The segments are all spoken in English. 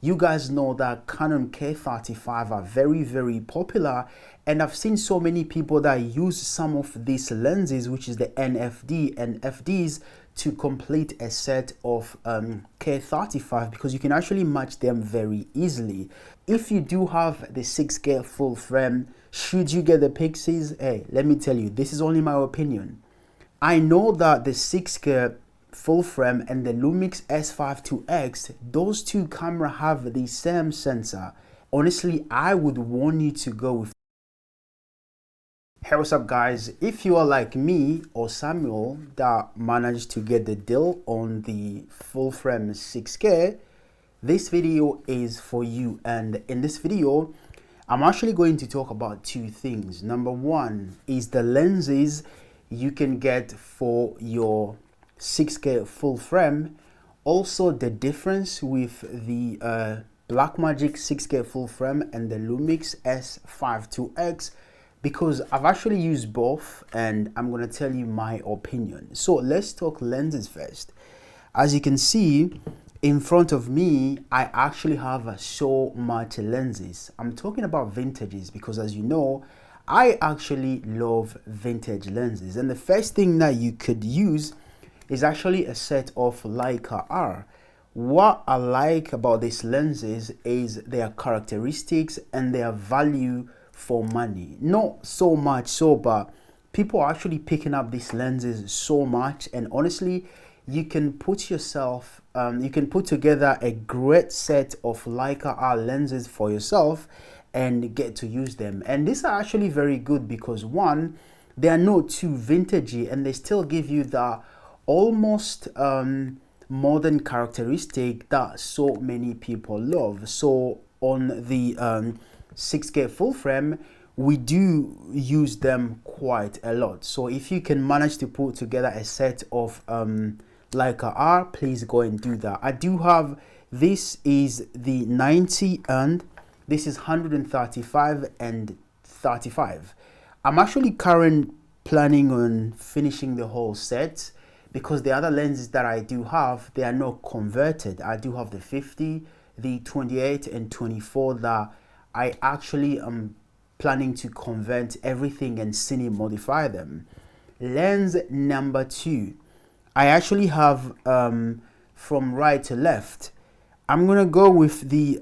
You guys know that Canon K35 are very popular, and I've seen so many people that use some of these lenses, which is the NFD and FDs, to complete a set of K35 because you can actually match them very easily. If you do have the 6K full frame, should you get the Pixies? Hey, let me tell you, this is only my opinion. I know that the 6K full frame and the Lumix S5IIX, those two cameras have the same sensor. Honestly, I would want you to go with. Hey, what's up guys? If you are like me or Samuel that managed to get the deal on the full frame 6K, this video is for you. And in this video, I'm actually going to talk about two things. Number one is the lenses you can get for your 6K full frame. Also the difference with the Blackmagic 6K full frame and the Lumix S5IIX, because I've actually used both and I'm going to tell you my opinion. So let's talk lenses first. As you can see in front of me, I actually have so much lenses. I'm talking about vintages because, as you know, I actually love vintage lenses. And the first thing that you could use is actually a set of Leica R. What I like about these lenses is their characteristics and their value for money. Not so much so, but people are actually picking up these lenses so much, and honestly, you can put yourself, you can put together a great set of Leica R lenses for yourself and get to use them. And these are actually very good because one, they are not too vintagey and they still give you the almost modern characteristic that so many people love. So on the 6K full frame, we do use them quite a lot. So if you can manage to put together a set of Leica R, please go and do that. I do have, this is the 90 and this is 135 and 35. I'm actually planning on finishing the whole set because the other lenses that I do have, they are not converted. I do have the 50, the 28 and 24 that I actually am planning to convert everything and cine modify them. Lens number two, I actually have from right to left. I'm gonna go with the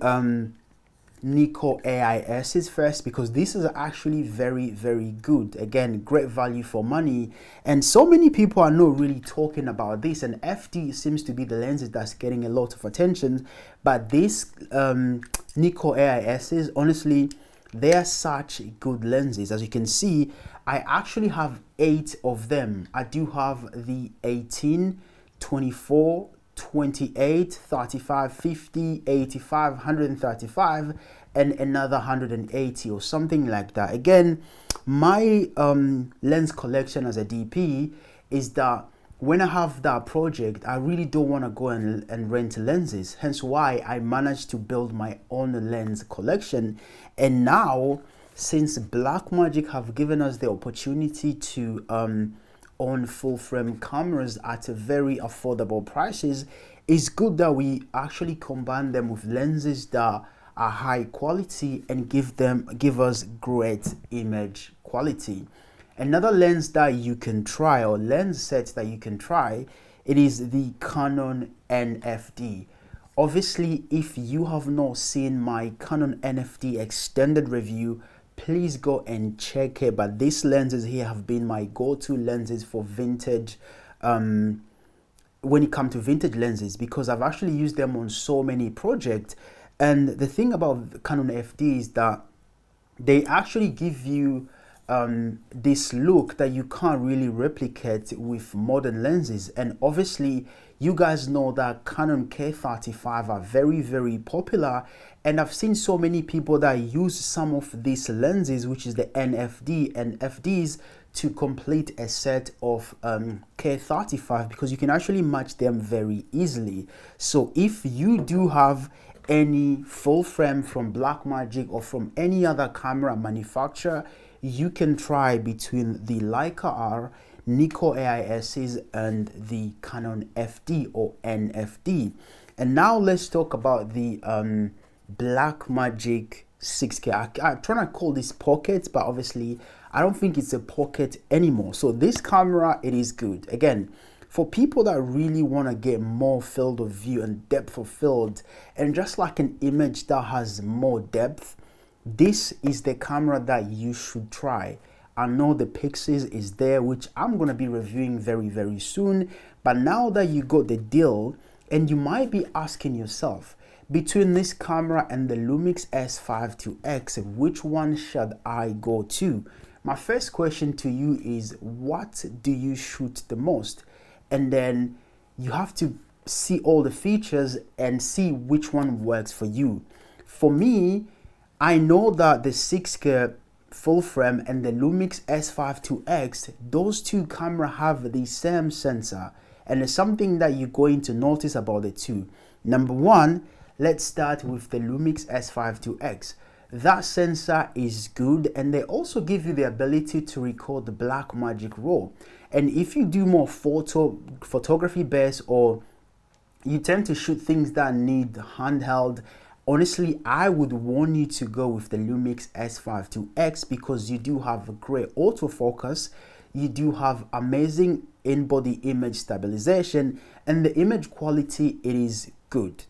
Nikon AISs first because this is actually very good. Again, great value for money, and so many people are not really talking about this, and FD seems to be the lenses that's getting a lot of attention. But this Nikon AISs, honestly, they are such good lenses. As you can see, I actually have 8 of them. I do have the 18, 24, 28, 35, 50, 85, 135 and another 180 or something like that. Again, my lens collection as a DP is that when I have that project, I really don't want to go and rent lenses, hence why I managed to build my own lens collection. And now, since Blackmagic have given us the opportunity to on full frame cameras at a very affordable prices, it's good that we actually combine them with lenses that are high quality and give us great image quality. Another lens that you can try, or lens set that you can try, it is the Canon NFD. Obviously, if you have not seen my Canon NFD extended review, please go and check it. But these lenses here have been my go-to lenses for vintage, when it comes to vintage lenses, because I've actually used them on so many projects. And the thing about Canon FD is that they actually give you this look that you can't really replicate with modern lenses. And obviously, you guys know that Canon K35 are very popular, and I've seen so many people that use some of these lenses, which is the NFD and FDs, to complete a set of K35 because you can actually match them very easily. So if you do have any full frame from Blackmagic or from any other camera manufacturer, you can try between the Leica R, Nikon AISs and the Canon FD or NFD. And now let's talk about the Blackmagic 6K. I'm trying to call this pocket, but obviously I don't think it's a pocket anymore. So this camera, it is good. Again, for people that really want to get more field of view and depth of field, and just like an image that has more depth, this is the camera that you should try. I know the Pixis is there, which I'm going to be reviewing very, very soon. But now that you got the deal, and you might be asking yourself, between this camera and the Lumix S5IIX, which one should I go to? My first question to you is, what do you shoot the most? And then you have to see all the features and see which one works for you. For me, I know that the 6K full frame and the Lumix S5IIX, those two cameras have the same sensor. And there's something that you're going to notice about the two. Number one, let's start with the Lumix S5IIX. That sensor is good, and they also give you the ability to record the Blackmagic RAW. And if you do more photography based, or you tend to shoot things that need handheld, honestly, I would warn you to go with the Lumix S5IIX because you do have a great autofocus, you do have amazing in-body image stabilization, and the image quality, it is good.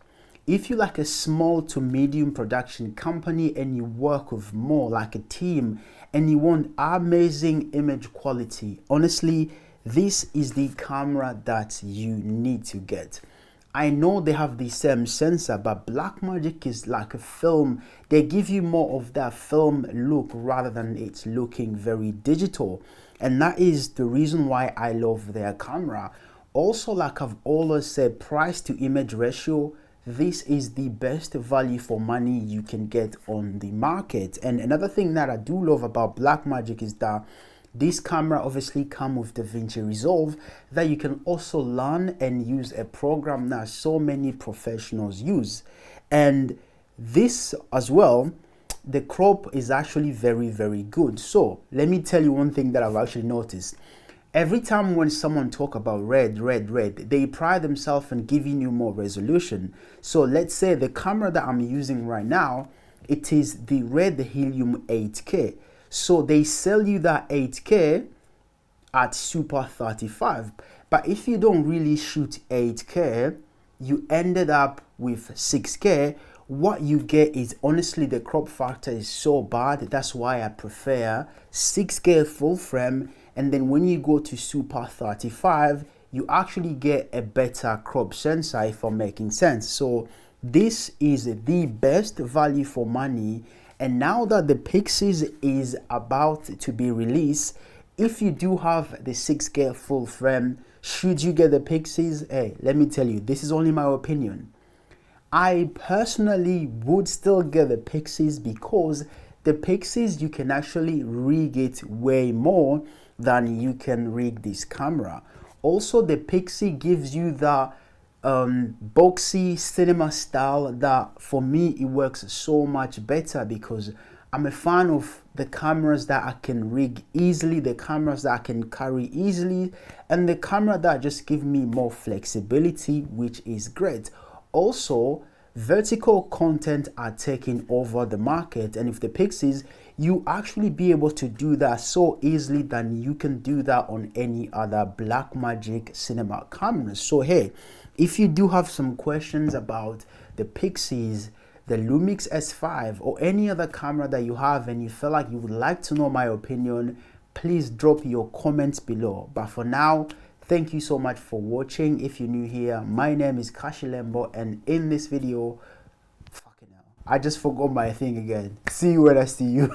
If you like a small to medium production company and you work with more like a team and you want amazing image quality, honestly, this is the camera that you need to get. I know they have the same sensor, but Blackmagic is like a film. They give you more of that film look rather than it's looking very digital. And that is the reason why I love their camera. Also, like I've always said, price to image ratio, this is the best value for money you can get on the market. And another thing that I do love about Blackmagic is that this camera obviously comes with DaVinci Resolve, that you can also learn and use a program that so many professionals use. And this as well, the crop is actually very, very good. So let me tell you one thing that I've actually noticed. Every time when someone talk about red, they pride themselves in giving you more resolution. So let's say the camera that I'm using right now, it is the Red Helium 8K. So they sell you that 8K at Super 35. But if you don't really shoot 8K, you ended up with 6K. What you get is, honestly, the crop factor is so bad. That's why I prefer 6K full frame. And then when you go to Super 35, you actually get a better crop sensor, if I'm making sense. So this is the best value for money. And now that the Pixis is about to be released, if you do have the 6K full frame, should you get the Pixis? Hey, let me tell you, this is only my opinion. I personally would still get the Pixis because the Pixis, you can actually rig it way more than you can rig this camera. Also, the Pixis gives you the boxy cinema style that for me it works so much better, because I'm a fan of the cameras that I can rig easily, the cameras that I can carry easily, and the camera that just give me more flexibility, which is great. Also, vertical content are taking over the market, and if the Pixis, you actually be able to do that so easily than you can do that on any other Blackmagic cinema cameras. So hey, if you do have some questions about the Pixis, the Lumix S5, or any other camera that you have and you feel like you would like to know my opinion, please drop your comments below. But for now, thank you so much for watching. If you're new here, my name is Kashilembo, and in this video, fucking hell, I just forgot my thing again. See you when I see you.